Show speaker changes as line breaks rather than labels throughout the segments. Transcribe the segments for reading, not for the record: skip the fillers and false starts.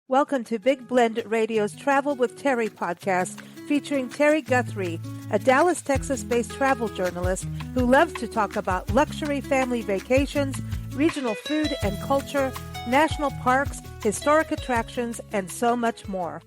Welcome to Big Blend Radio's Travel with Terri podcast, featuring Terri Guthrie, a Dallas, Texas-based travel journalist who loves to talk about luxury family vacations, regional food and culture, national parks, historic attractions, and so much more.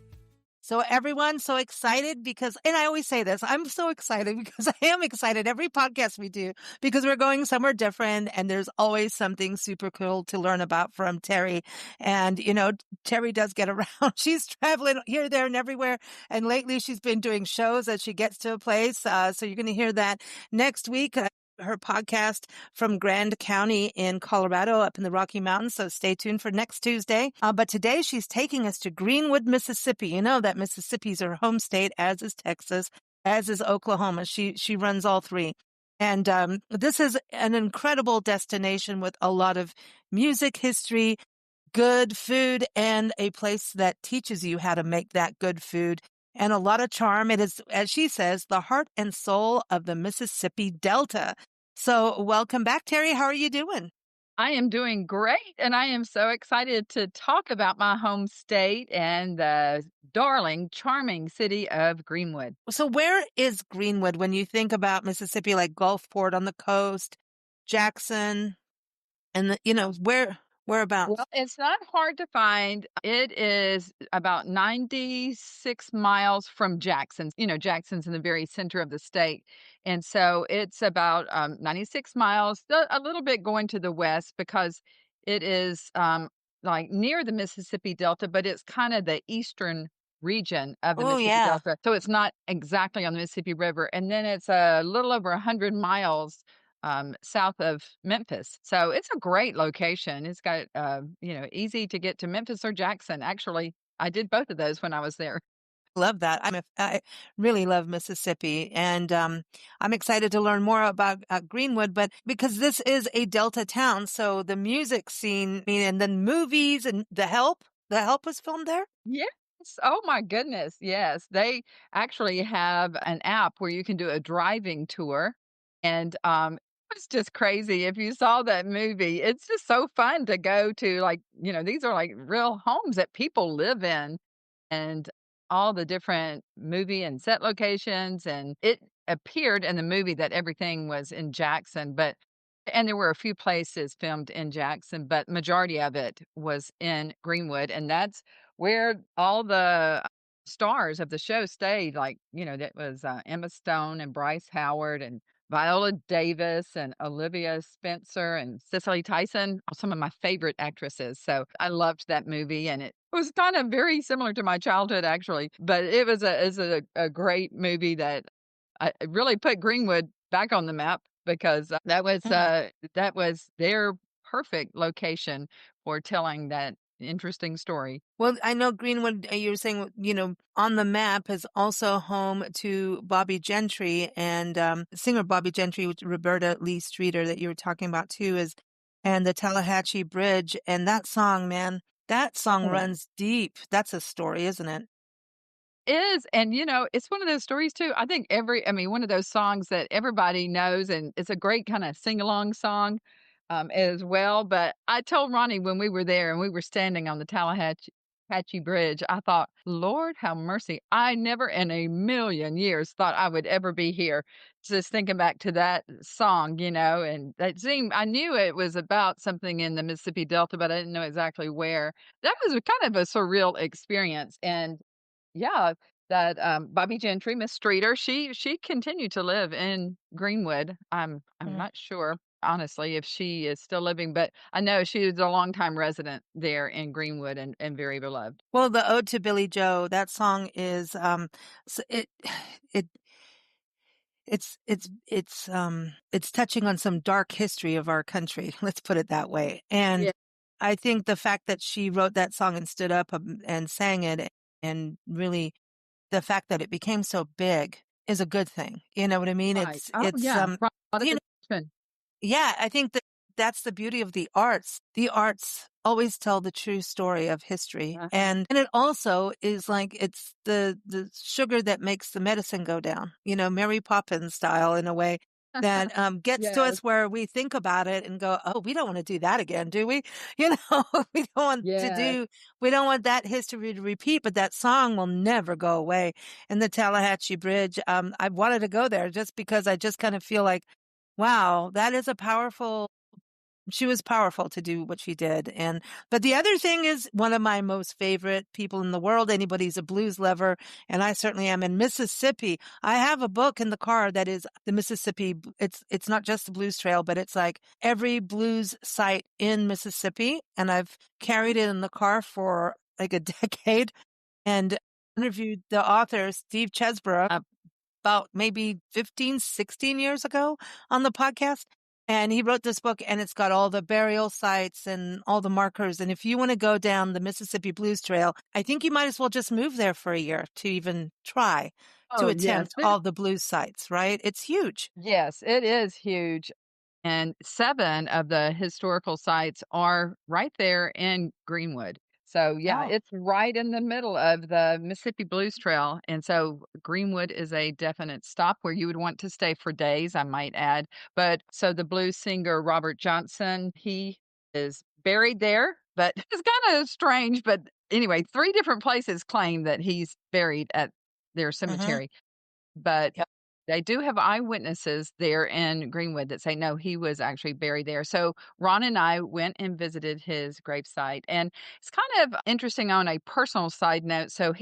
So everyone, so excited because, and I always say this, I'm so excited because I am excited every podcast we do because we're going somewhere different and there's always something super cool to learn about from Terri. And, you know, Terri does get around. She's traveling here, there, and everywhere. And lately she's been doing shows as she gets to a place. So you're going to hear that next week. Her podcast from Grand County in Colorado up in the Rocky Mountains. So stay tuned for next Tuesday. But today she's taking us to Greenwood, Mississippi. You know that Mississippi's her home state, as is Texas, as is Oklahoma. She runs all three. And this is an incredible destination with a lot of music history, good food, and a place that teaches you how to make that good food. And a lot of charm. It is, as she says, the heart and soul of the Mississippi Delta. So welcome back, Terri. How are you doing?
I am doing great, and I am so excited to talk about my home state and the darling, charming city of Greenwood.
So where is Greenwood when you think about Mississippi, like Gulfport on the coast, Jackson, and whereabouts?
Well, it's not hard to find. It is about 96 miles from Jackson. You know, Jackson's in the very center of the state. And so it's about 96 miles, a little bit going to the west because it is like near the Mississippi Delta, but it's kind of the eastern region of the Mississippi Delta. So it's not exactly on the Mississippi River. And then it's a little over 100 miles south of Memphis. So it's a great location. It's got, easy to get to Memphis or Jackson. Actually, I did both of those when I was there.
Love that. I really love Mississippi, and I'm excited to learn more about Greenwood. But because this is a Delta town, so the music scene, and then movies and The Help was filmed there.
Yes. Oh my goodness. Yes. They actually have an app where you can do a driving tour, and it's just crazy. If you saw that movie, it's just so fun to go to, like, these are like real homes that people live in and all the different movie and set locations. And it appeared in the movie that everything was in Jackson, and there were a few places filmed in Jackson, but majority of it was in Greenwood. And that's where all the stars of the show stayed. Like, that was Emma Stone and Bryce Howard and Viola Davis and Olivia Spencer and Cicely Tyson, some of my favorite actresses. So I loved that movie, and it was kind of very similar to my childhood, actually. But it was a great movie that really put Greenwood back on the map because that was their perfect location for telling that interesting story.
Well, I know Greenwood, you were saying, on the map is also home to Bobby Gentry and singer Bobby Gentry, which Roberta Lee Streeter that you were talking about too, and the Tallahatchie Bridge. And that song, man, that song runs deep. That's a story, isn't it?
Is. And, it's one of those stories too. I think one of those songs that everybody knows, and it's a great kind of sing-along song as well. But I told Ronnie when we were there and we were standing on the Tallahatchie Bridge, I thought, Lord, have mercy. I never in a million years thought I would ever be here. Just thinking back to that song, and I knew it was about something in the Mississippi Delta, but I didn't know exactly where. That was kind of a surreal experience. And yeah, that Bobby Gentry, Miss Streeter, she continued to live in Greenwood. I'm not sure, honestly, if she is still living, but I know she was a longtime resident there in Greenwood and very beloved.
Well, the Ode to Billie Joe, that song is it's touching on some dark history of our country. Let's put it that way. And
Yeah.
I think the fact that she wrote that song and stood up and sang it, and really the fact that it became so big is a good thing. You know what I mean?
Right.
Yeah, I think that's the beauty of the arts. The arts always tell the true story of history.
Uh-huh.
And it also is like, it's the sugar that makes the medicine go down, Mary Poppins style in a way. that gets to
Yes,
us where we think about it and go, oh, we don't want to do that again, do we? You know, we don't want to
yes.
do, we don't want that history to repeat, but that song will never go away. And the Tallahatchie Bridge, I wanted to go there just because I just kind of feel like, wow, that is a powerful, she was powerful to do what she did. And, but the other thing is one of my most favorite people in the world. Anybody's a blues lover. And I certainly am in Mississippi. I have a book in the car that is the Mississippi. It's not just the blues trail, but it's like every blues site in Mississippi. And I've carried it in the car for like a decade and interviewed the author, Steve Chesborough, about maybe 15, 16 years ago on the podcast. And he wrote this book and it's got all the burial sites and all the markers. And if you want to go down the Mississippi Blues Trail, I think you might as well just move there for a year to even try to
Oh, yes.
attempt all the blues sites, right? It's huge.
Yes, it is huge. And 7 of the historical sites are right there in Greenwood. So, yeah,
Oh,
it's right in the middle of the Mississippi Blues Trail, and so Greenwood is a definite stop where you would want to stay for days, I might add. But so the blues singer Robert Johnson, he is buried there, but it's kinda strange, but anyway, 3 different places claim that he's buried at their
mm-hmm.
cemetery. But
Yep.
they do have eyewitnesses there in Greenwood that say, no, he was actually buried there. So Ron and I went and visited his gravesite. And it's kind of interesting on a personal side note. So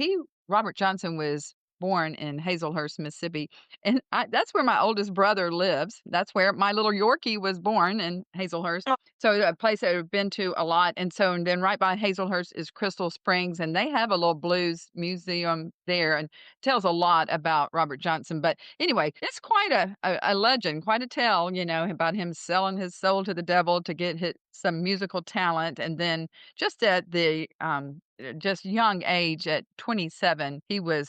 Robert Johnson was born in Hazelhurst, Mississippi. And that's where my oldest brother lives. That's where my little Yorkie was born in Hazelhurst.
Oh,
So a place that I've been to a lot. And so and then right by Hazelhurst is Crystal Springs. And they have a little blues museum there. And tells a lot about Robert Johnson. But anyway, it's quite a legend, quite a tale, about him selling his soul to the devil to get some musical talent. And then just at the just young age at 27, he was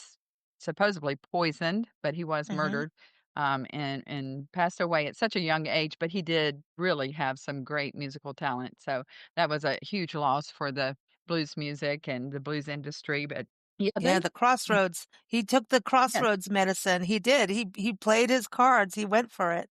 supposedly poisoned, but he was
mm-hmm.
murdered. And passed away at such a young age, but he did really have some great musical talent. So that was a huge loss for the blues music and the blues industry. But yeah,
Yeah, the crossroads. He took the
yes,
crossroads medicine. He did. He played his cards. He went for it.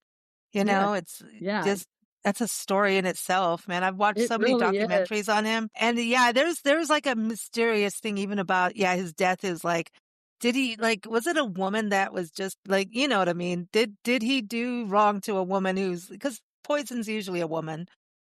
You
yes,
know, it's
yeah,
just that's a story in itself, man. I've watched
it
so many
really is.
documentaries on him. And yeah, there's like a mysterious thing even about yeah, his death is like did he like was it a woman that was just like, you know what I mean? Did he do wrong to a woman who's because poison's usually a woman,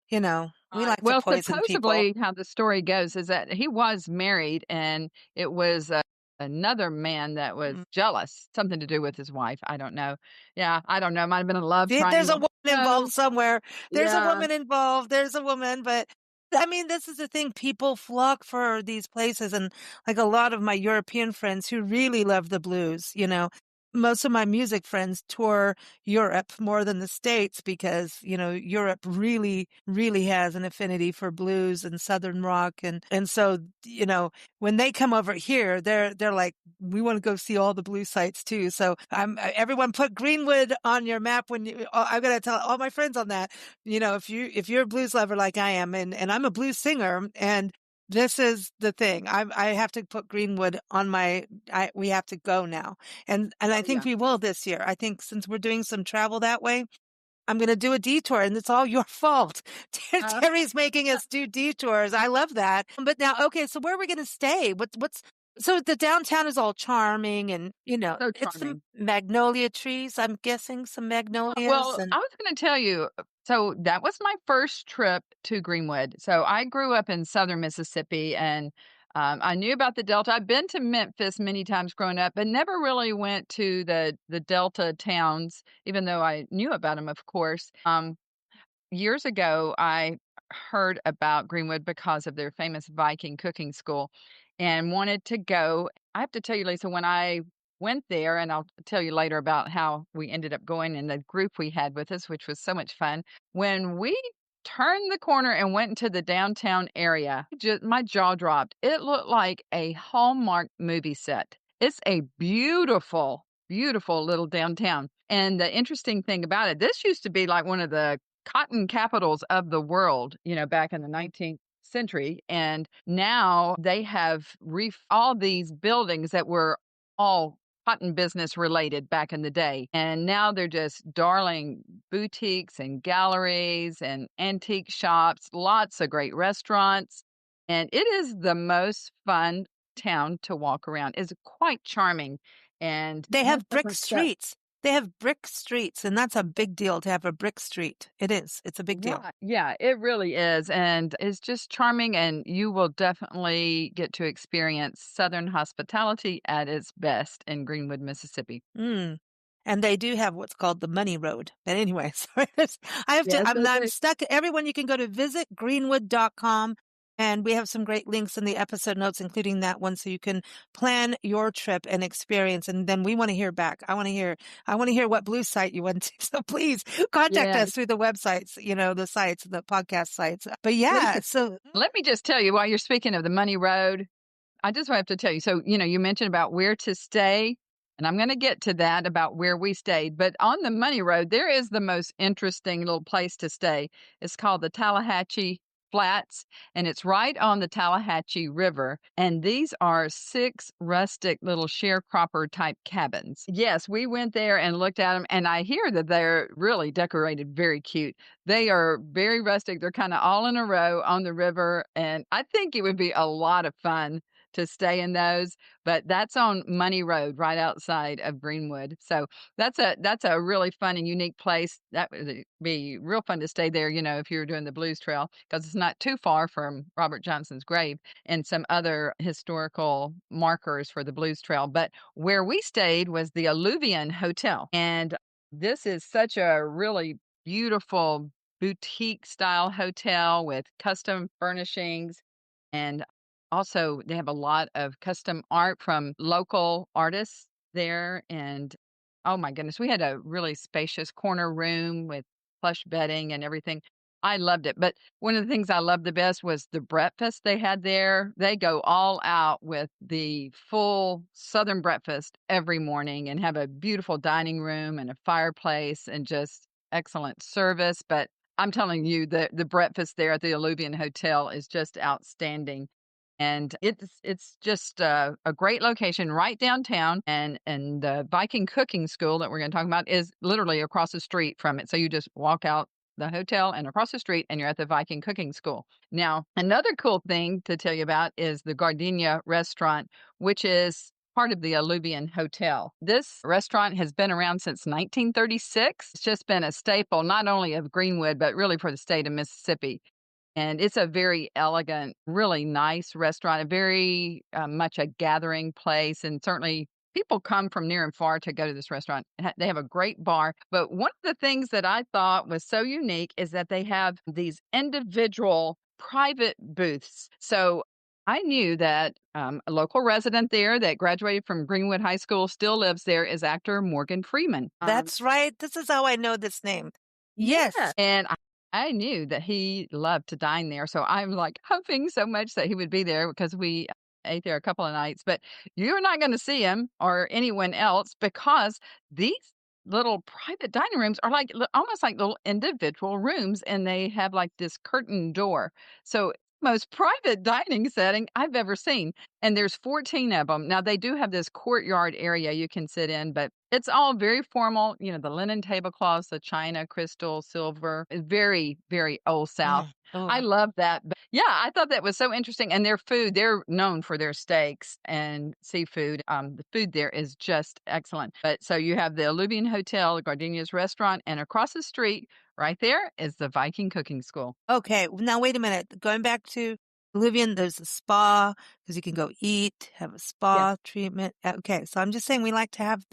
you know. We
Right.
like to
Well,
poison people.
supposedly, how the story goes is that he was married, and it was another man that was
Mm.
jealous, something to do with his wife. I don't know. Yeah, I don't know. Might have been a love
There's a
triangle.
woman
No.
involved somewhere. There's a
Yeah.
woman involved. There's a woman, but I mean, this is the thing. People flock for these places. And like a lot of my European friends who really love the blues, you know, most of my music friends tour Europe more than the States because, you know, Europe really, really has an affinity for blues and Southern rock. And so, you know, when they come over here, they're like, we want to go see all the blue sites too. So everyone put Greenwood on your map when you, I'm going to tell all my friends on that, you know, if you're a blues lover like I am and I'm a blues singer and this is the thing. I have to put Greenwood on we have to go now. And I
Oh,
think
yeah.
we will this year. I think since we're doing some travel that way, I'm going to do a detour and it's all your fault.
Uh,
Terry's making us do detours. I love that. But now, okay, so where are we going to stay? So the downtown is all charming and, you know,
so
it's some
charming.
magnolia trees. I'm guessing some magnolias
Well,
and
I was gonna tell you, so that was my first trip to Greenwood. So I grew up in Southern Mississippi and I knew about the Delta. I've been to Memphis many times growing up, but never really went to the Delta towns, even though I knew about them, of course. Years ago, I heard about Greenwood because of their famous Viking cooking school and wanted to go. I have to tell you, Lisa, when I went there, and I'll tell you later about how we ended up going and the group we had with us, which was so much fun. When we turned the corner and went into the downtown area, my jaw dropped. It looked like a Hallmark movie set. It's a beautiful, beautiful little downtown. And the interesting thing about it, this used to be like one of the cotton capitals of the world, back in the 19th century. And now they have all these buildings that were all cotton business related back in the day. And now they're just darling boutiques and galleries and antique shops, lots of great restaurants. And it is the most fun town to walk around. It's quite charming and
They
has
have brick
different stuff.
streets. They have brick streets, and that's a big deal to have a brick street. It is. It's a big deal.
Right. Yeah, it really is. And it's just charming. And you will definitely get to experience Southern hospitality at its best in Greenwood, Mississippi.
Mm. And they do have what's called the money road. But anyway, sorry. I have to,
Yes, they
I'm
do.
stuck. Everyone, you can go to visitgreenwood.com. And we have some great links in the episode notes, including that one, so you can plan your trip and experience. And then we want to hear back. I want to hear what blue site you went to. So please contact
Yes.
us through the websites, the sites, the podcast sites. But yeah, so
Let me just tell you, while you're speaking of the money road, I just have to tell you. So, you mentioned about where to stay, and I'm going to get to that about where we stayed. But on the Money Road, there is the most interesting little place to stay. It's called the Tallahatchie Flats, and it's right on the Tallahatchie River. And these are 6 rustic little sharecropper type cabins. Yes, we went there and looked at them, and I hear that they're really decorated very cute. They are very rustic. They're kind of all in a row on the river, and I think it would be a lot of fun to stay in those, but that's on Money Road right outside of Greenwood. So that's a really fun and unique place. That would be real fun to stay there, if you're doing the Blues Trail, because it's not too far from Robert Johnson's grave and some other historical markers for the Blues Trail. But where we stayed was the Alluvian Hotel. And this is such a really beautiful boutique style hotel with custom furnishings, and also they have a lot of custom art from local artists there. And oh my goodness, we had a really spacious corner room with plush bedding and everything. I loved it. But one of the things I loved the best was the breakfast they had there. They go all out with the full Southern breakfast every morning and have a beautiful dining room and a fireplace and just excellent service. But I'm telling you, the breakfast there at the Alluvian Hotel is just outstanding. And it's just a great location right downtown, and the Viking cooking school that we're going to talk about is literally across the street from it. So you just walk out the hotel and across the street, and you're at the Viking cooking school. Now, another cool thing to tell you about is the Giardina restaurant, which is part of the Alluvian Hotel. This restaurant has been around since 1936. It's just been a staple, not only of Greenwood, but really for the state of Mississippi. And it's a very elegant, really nice restaurant, a very much a gathering place. And certainly people come from near and far to go to this restaurant. They have a great bar. But one of the things that I thought was so unique is that they have these individual private booths. So I knew that a local resident there that graduated from Greenwood High School still lives there is actor Morgan Freeman.
that's right. This is how I know this name. Yes.
Yeah. And I knew that he loved to dine there. So I'm like hoping so much that he would be there, because we ate there a couple of nights. But you're not going to see him or anyone else, because these little private dining rooms are like almost like little individual rooms, and they have like this curtain door. So most private dining setting I've ever seen. And there's 14 of them. Now they do have this courtyard area you can sit in, but it's all very formal. The linen tablecloths, the china, crystal, silver, very, very old South. I
Oh.
love that. But yeah, I thought that was so interesting. And their food, they're known for their steaks and seafood. The food there is just excellent. But so you have the Alluvian Hotel, Gardenia's restaurant, and across the street, right there, is the Viking cooking school.
Okay, now wait a minute. Going back to Olivia, there's a spa because you can go eat, have a
Yes.
spa treatment. Okay, so I'm just saying we like to have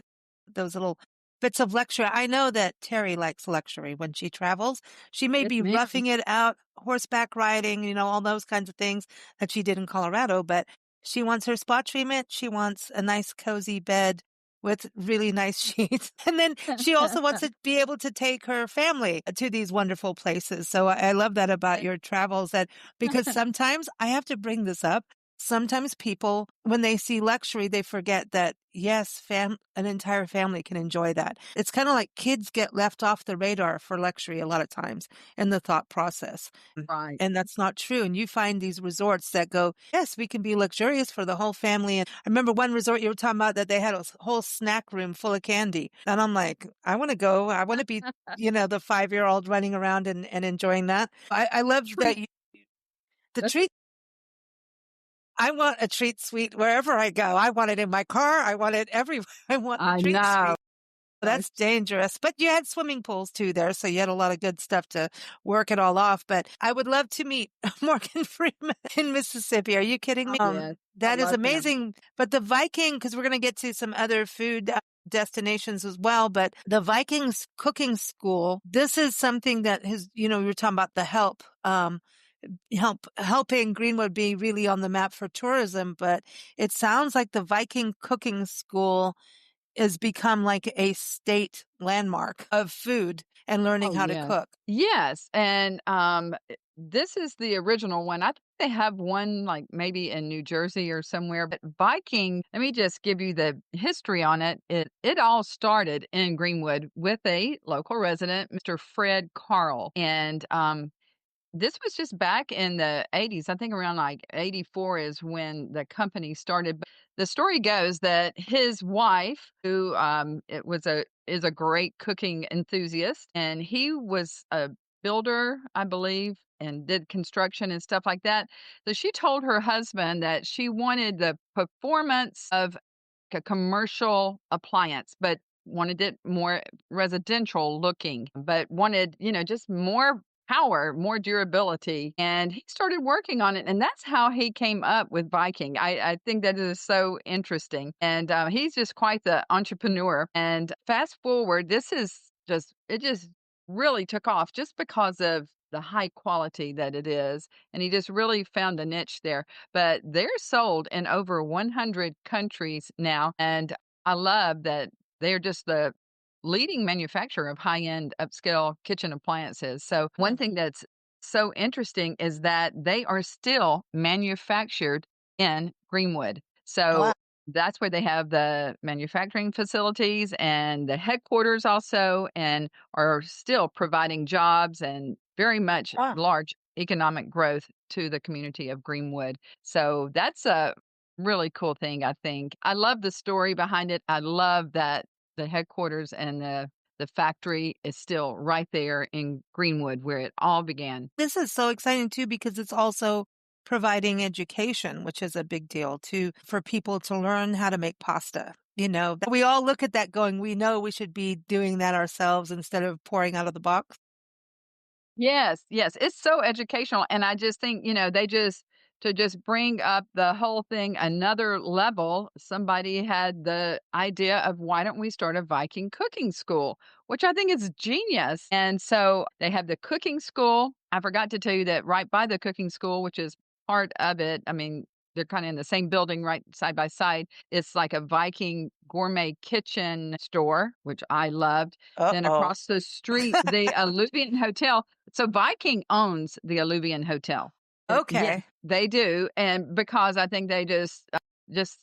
those little bits of luxury. I know that Terri likes luxury when she travels. She may
Yes,
be
ma'am.
roughing it out, horseback riding, all those kinds of things that she did in Colorado, but she wants her spa treatment. She wants a nice cozy bed with really nice sheets. And then she also wants to be able to take her family to these wonderful places. So I love that about your travels, that because sometimes I have to bring this up. Sometimes people, when they see luxury, they forget that, yes, an entire family can enjoy that. It's kind of like kids get left off the radar for luxury a lot of times in the thought process.
Right.
And that's not true. And you find these resorts that go, yes, we can be luxurious for the whole family. And I remember one resort you were talking about that they had a whole snack room full of candy. And I'm like, I want to go. I want to be, the 5-year-old running around and enjoying that. I love that
Treat.
the
That's
treat. I want a treat suite wherever I go. I want it in my car. I want it everywhere. I want the
I
treat
know.
suite. That's dangerous. But you had swimming pools too there, so you had a lot of good stuff to work it all off. But I would love to meet Morgan Freeman in Mississippi. Are you kidding me?
Yes, I
That is
love him.
amazing. But the Viking, because we're going to get to some other food destinations as well, but the Vikings cooking school, this is something that has, we were talking about the helping Greenwood be really on the map for tourism, but it sounds like the Viking cooking school has become like a state landmark of food and learning
Oh,
how to
yes.
cook.
Yes, and, this is the original one. I think they have one, like, maybe in New Jersey or somewhere, but Viking, let me just give you the history on it. It all started in Greenwood with a local resident, Mr. Fred Carl, and, this was just back in the '80s. I think around, like, '84 is when the company started, but the story goes that his wife, who, it was a is a great cooking enthusiast, and he was a builder, I believe, and did construction and stuff like that. So she told her husband that she wanted the performance of a commercial appliance, but wanted it more residential looking, but wanted, just more power, more durability. And he started working on it. And that's how he came up with Viking. I think that is so interesting. And he's just quite the entrepreneur. And fast forward, it just really took off just because of the high quality that it is. And he just really found a niche there, but they're sold in over 100 countries now. And I love that they're just the leading manufacturer of high-end upscale kitchen appliances. So one thing that's so interesting is that they are still manufactured in Greenwood. So
Wow.
that's where they have the manufacturing facilities and the headquarters also, and are still providing jobs and very much
Wow.
large economic growth to the community of Greenwood. So that's a really cool thing, I think. I love the story behind it. I love that the headquarters and the factory is still right there in Greenwood where it all began.
This is so exciting too because it's also providing education, which is a big deal too, for people to learn how to make pasta. We all look at that going, we know we should be doing that ourselves instead of pouring out of the box.
Yes, yes, it's so educational, and I just think, they just to just bring up the whole thing another level, somebody had the idea of why don't we start a Viking cooking school, which I think is genius. And so they have the cooking school. I forgot to tell you that right by the cooking school, which is part of it, I mean, they're kind of in the same building right side by side. It's like a Viking gourmet kitchen store, which I loved. Then
Uh-oh.
across the street, the Alluvian Hotel. So Viking owns the Alluvian Hotel. Yes,
Okay.
they do, and because I think they just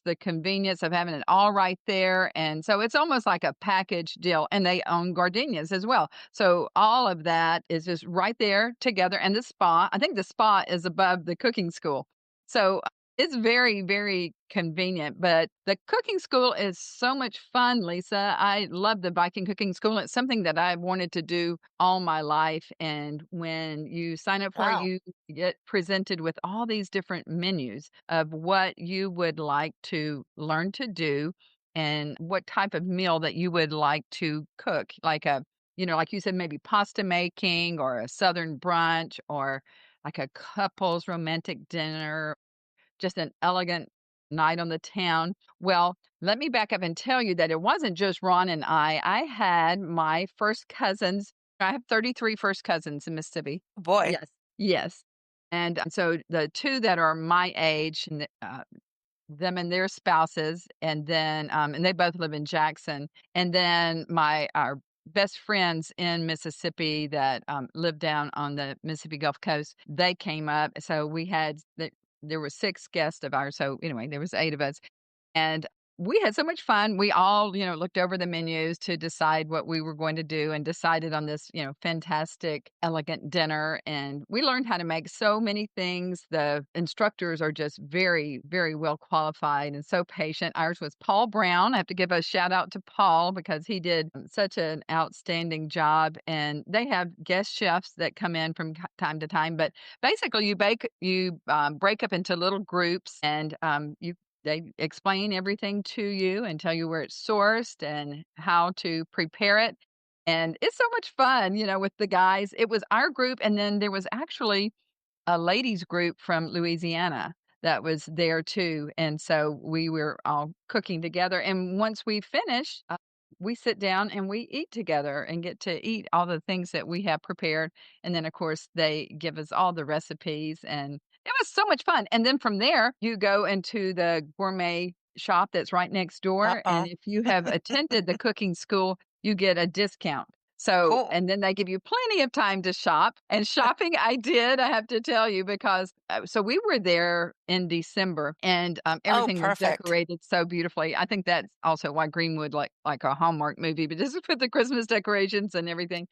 the convenience of having it all right there, and so it's almost like a package deal, and they own gardenias as well. So all of that is just right there together, and the spa, I think the spa is above the cooking school. So it's very, very convenient, but the cooking school is so much fun, Lisa. I love the Viking cooking school. It's something that I've wanted to do all my life, and when you sign up for it,
Wow.
you get presented with all these different menus of what you would like to learn to do and what type of meal that you would like to cook, like like you said, maybe pasta making or a southern brunch or like a couple's romantic dinner, just an elegant night on the town. Well, let me back up and tell you that it wasn't just Ron and I. I had my first cousins. I have 33 first cousins in Mississippi.
Boy.
Yes. Yes. And so the two that are my age, and them and their spouses, and then and they both live in Jackson. And then our best friends in Mississippi that live down on the Mississippi Gulf Coast, they came up. So we had there were 6 guests of ours, so anyway, there was 8 of us. And we had so much fun. We all, looked over the menus to decide what we were going to do and decided on this, fantastic, elegant dinner. And we learned how to make so many things. The instructors are just very, very well qualified and so patient. Ours was Paul Brown. I have to give a shout out to Paul because he did such an outstanding job. And they have guest chefs that come in from time to time. But basically, you break up into little groups, and you they explain everything to you and tell you where it's sourced and how to prepare it, and it's so much fun, with the guys. It was our group, and then there was actually a ladies group from Louisiana that was there too, and so we were all cooking together, and once we finish, we sit down and we eat together and get to eat all the things that we have prepared, and then, of course, they give us all the recipes, and it was so much fun, and then from there, you go into the gourmet shop that's right next door, and
Uh-oh.
if you have attended the cooking school, you get a discount. So
Cool.
and then they give you plenty of time to shop, and shopping I did, I have to tell you, because so we were there in December, and,
Oh,
everything was
perfect.
decorated so beautifully. I think that's also why Greenwood like a Hallmark movie, but just with the Christmas decorations and everything.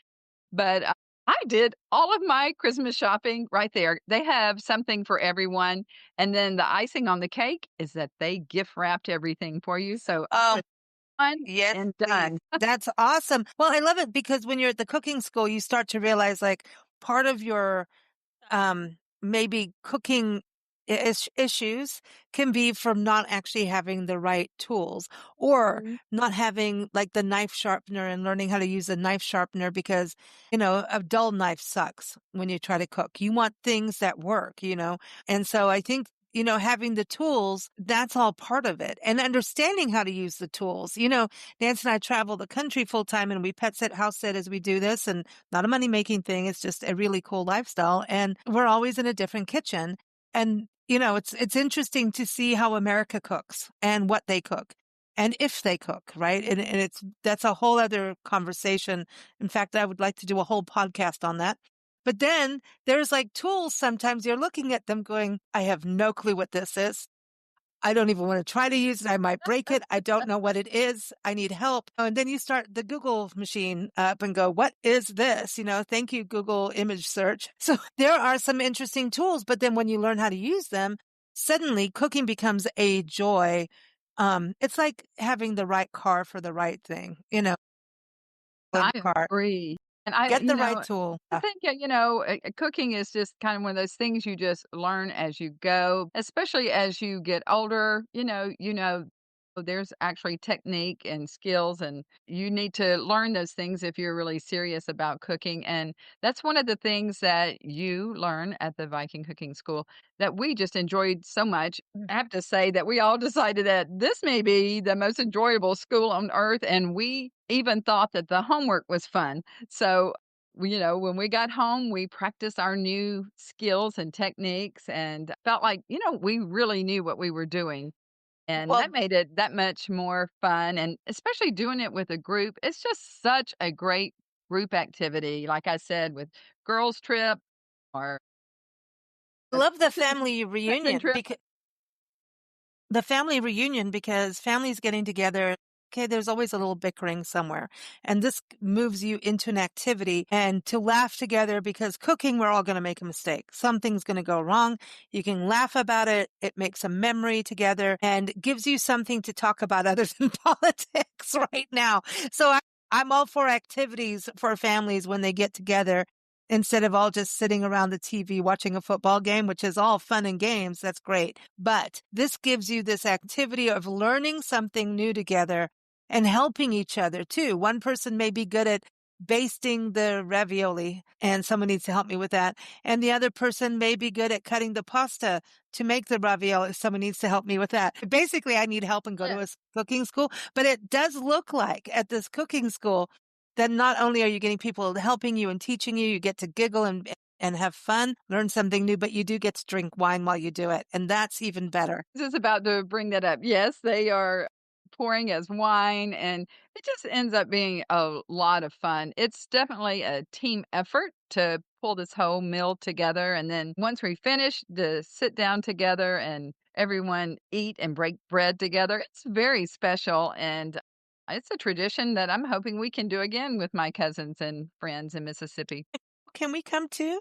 But, I did all of my Christmas shopping right there. They have something for everyone, and then the icing on the cake is that they gift wrapped everything for you, so
Oh,
it's done
yes,
and
please.
done.
That's awesome. Well, I love it because when you're at the cooking school, you start to realize like part of your maybe cooking issues can be from not actually having the right tools or
Mhm.
not having like the knife sharpener and learning how to use a knife sharpener because, a dull knife sucks when you try to cook. You want things that work. And so I think, having the tools, that's all part of it and understanding how to use the tools. Nancy and I travel the country full time and we pet sit, house sit as we do this, and not a money making thing. It's just a really cool lifestyle. And we're always in a different kitchen. And, it's interesting to see how America cooks and what they cook and if they cook, right? And that's a whole other conversation. In fact, I would like to do a whole podcast on that. But then there's like tools. Sometimes you're looking at them going, I have no clue what this is. I don't even want to try to use it. I might break it. I don't know what it is. I need help. And then you start the Google machine up and go, what is this? Thank you, Google image search. So there are some interesting tools, but then when you learn how to use them, suddenly cooking becomes a joy. It's like having the right car for the right thing, in
I
the car,
agree, and I
get the right tool.
I think, cooking is just kind of one of those things you just learn as you go, especially as you get older. There's actually technique and skills, and you need to learn those things if you're really serious about cooking, and that's one of the things that you learn at the Viking Cooking School that we just enjoyed so much. I have to say that we all decided that this may be the most enjoyable school on earth, and we even thought that the homework was fun. So, when we got home, we practiced our new skills and techniques and felt like, we really knew what we were doing. And that
Well,
made it that much more fun. And especially doing it with a group, it's just such a great group activity. Like I said, with girls' trip or
I
a
love
cousin cousin trip.
the family reunion because families getting together. Okay, there's always a little bickering somewhere. And this moves you into an activity and to laugh together because cooking, we're all going to make a mistake. Something's going to go wrong. You can laugh about it. It makes a memory together and gives you something to talk about other than politics right now. So I'm all for activities for families when they get together instead of all just sitting around the TV watching a football game, which is all fun and games. That's great. But this gives you this activity of learning something new together and helping each other too. One person may be good at basting the ravioli and someone needs to help me with that. And the other person may be good at cutting the pasta to make the ravioli. Someone needs to help me with that. Basically, I need help and go to
Yeah.
a cooking school, but it does look like at this cooking school then not only are you getting people helping you and teaching you, you get to giggle and have fun, learn something new, but you do get to drink wine while you do it. And that's even better.
Just about to bring that up. Yes, they are pouring as wine, and it just ends up being a lot of fun. It's definitely a team effort to pull this whole meal together, and then once we finish, to sit down together and everyone eat and break bread together. It's very special, and it's a tradition that I'm hoping we can do again with my cousins and friends in Mississippi.
Can we come too?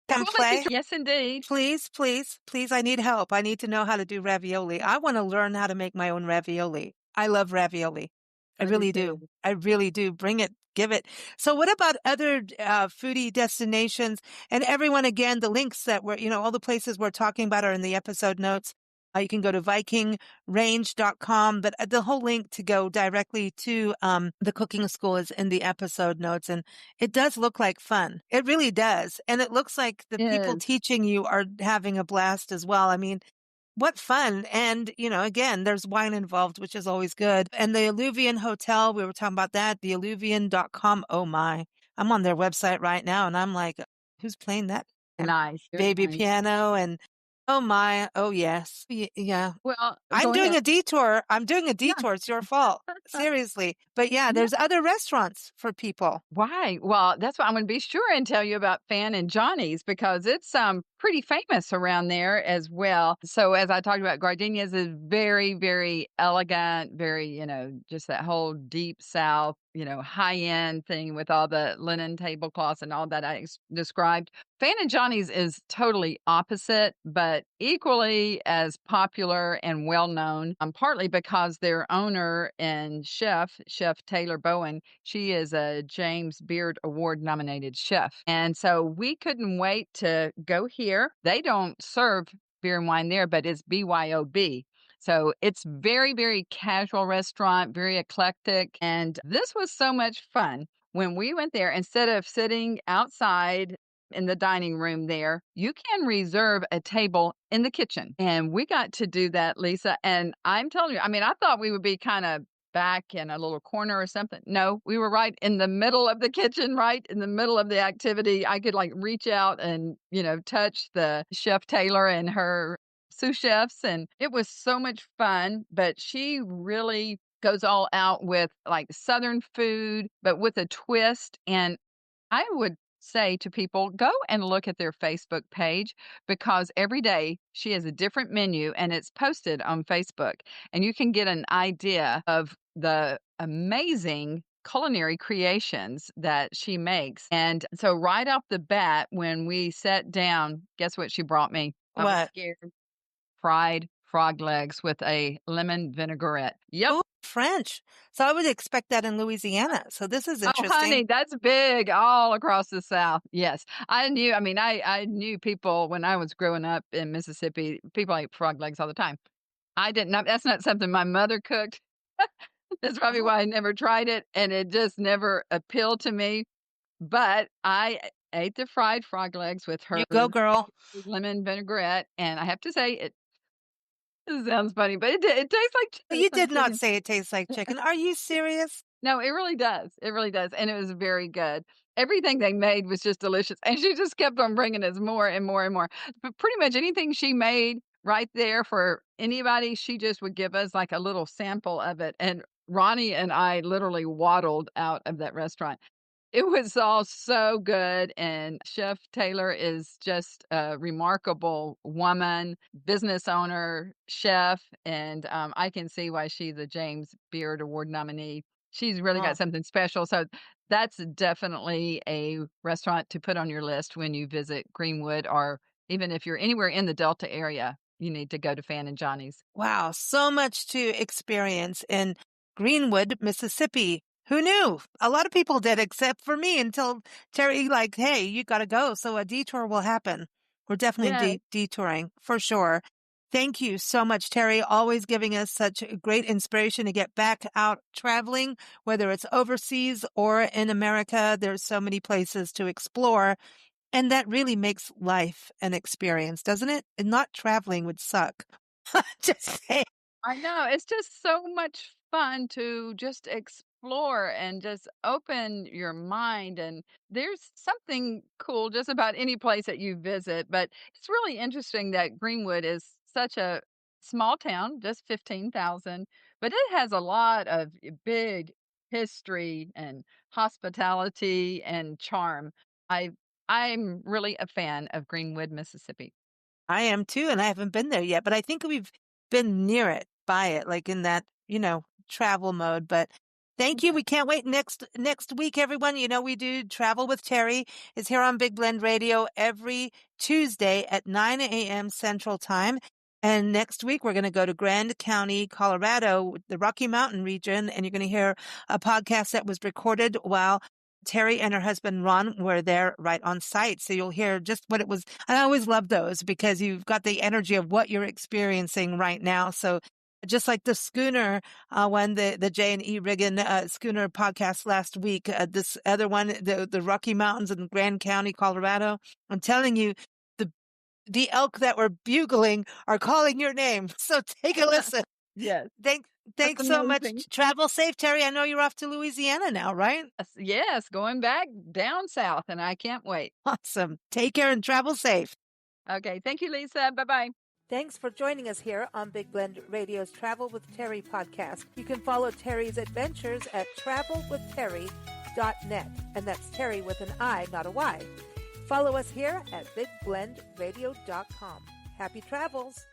Well,
Come
we'll let you
play?
yes, indeed.
Please, please, please, I need help. I need to know how to do ravioli. I want to learn how to make my own ravioli. I love ravioli. I
I do
really do.
too.
I really do. Bring it, give it. So what about other foodie destinations? And everyone, again, the links that we're, all the places we're talking about are in the episode notes. You can go to vikingrange.com, but the whole link to go directly to the cooking school is in the episode notes. And it does look like fun. It really does. And it looks like the people
Yes.
teaching you are having a blast as well. I mean, what fun. And, again, there's wine involved, which is always good. And the Alluvian Hotel, we were talking about that, the alluvian.com. Oh my, I'm on their website right now and I'm like, who's playing that
Nice, very
baby
nice.
piano? And oh my, oh yes. Yeah.
Well,
I'm
go
doing
ahead.
a detour. I'm doing a
Yeah.
detour. It's your fault. Seriously. But yeah,
No.
there's other restaurants for people.
Why? Well, that's why I'm gonna be sure and tell you about Fan and Johnny's because it's, pretty famous around there as well. So as I talked about, Gardenia's is very, very elegant, very, just that whole deep South, high-end thing with all the linen tablecloths and all that I described. Fan and Johnny's is totally opposite, but equally as popular and well-known, partly because their owner and Chef Taylor Bowen, she is a James Beard Award nominated chef. And so we couldn't wait to go here. They don't serve beer and wine there, but it's BYOB. So it's very, very casual restaurant, very eclectic. And this was so much fun. When we went there, instead of sitting outside in the dining room there, you can reserve a table in the kitchen. And we got to do that, Lisa. And I'm telling you, I mean, I thought we would be kind of back in a little corner or something. No, we were right in the middle of the kitchen, right in the middle of the activity. I could like reach out and, touch the chef Taylor and her sous chefs. And it was so much fun. But she really goes all out with like Southern food, but with a twist. And I would say to people, go and look at their Facebook page because every day she has a different menu and it's posted on Facebook. And you can get an idea of the amazing culinary creations that she makes. And so, right off the bat, when we sat down, guess what she brought me? I was
What?
scared. Fried frog legs with a lemon vinaigrette. Yep.
Oh, French. So I would expect that in Louisiana. So this is
Oh,
interesting.
honey, that's big all across the South. Yes. I knew people when I was growing up in Mississippi, people ate frog legs all the time. I didn't know that's not something my mother cooked. That's probably
Oh,
why I never tried it, and it just never appealed to me. But I ate the fried frog legs with
you
her
go, girl.
lemon vinaigrette, and I have to say, it sounds funny, but it tastes like
You
like
did not
chicken.
say it tastes like chicken. Are you serious?
No, it really does. It really does, and it was very good. Everything they made was just delicious, and she just kept on bringing us more and more and more. But pretty much anything she made right there for anybody, she just would give us, like, a little sample of it, and Ronnie and I literally waddled out of that restaurant. It was all so good, and Chef Taylor is just a remarkable woman, business owner, chef, and, I can see why she's a James Beard Award nominee. She's really got
Oh,
something special, so that's definitely a restaurant to put on your list when you visit Greenwood, or even if you're anywhere in the Delta area, you need to go to Fan and Johnny's.
wow. So much to experience in Greenwood, Mississippi. Who knew? A lot of people did, except for me until Terry, like, hey, you got to go. So a detour will happen. We're definitely
Yeah.
detouring for sure. Thank you so much, Terry. Always giving us such great inspiration to get back out traveling, whether it's overseas or in America. There's so many places to explore. And that really makes life an experience, doesn't it? And not traveling would suck. Just saying.
I know. It's just so much fun to just explore and just open your mind. And there's something cool just about any place that you visit. But it's really interesting that Greenwood is such a small town, just 15,000, but it has a lot of big history and hospitality and charm. I I'm really a fan of Greenwood, Mississippi.
I am too, and I haven't been there yet, but I think we've been near it, by it, like in that, travel mode. But thank you. We can't wait next week, everyone. We do Travel with Terri. It's here on Big Blend Radio every Tuesday at 9 a.m. Central Time. And next week, we're going to go to Grand County, Colorado, the Rocky Mountain region, and you're going to hear a podcast that was recorded while Terri and her husband Ron were there right on site. So you'll hear just what it was. And I always love those because you've got the energy of what you're experiencing right now. So just like the schooner, when the J&E Riggin schooner podcast last week, this other one, the Rocky Mountains in Grand County, Colorado, I'm telling you, the elk that were bugling are calling your name. So take a listen.
Yes.
Thanks so much. Travel safe, Terri. I know you're off to Louisiana now, right?
Yes, going back down south, and I can't wait.
Awesome. Take care and travel safe.
Okay. Thank you, Lisa. Bye-bye.
Thanks for joining us here on Big Blend Radio's Travel with Terri podcast. You can follow Terri's adventures at travelwithterri.net. And that's Terri with an I, not a Y. Follow us here at bigblendradio.com. Happy travels!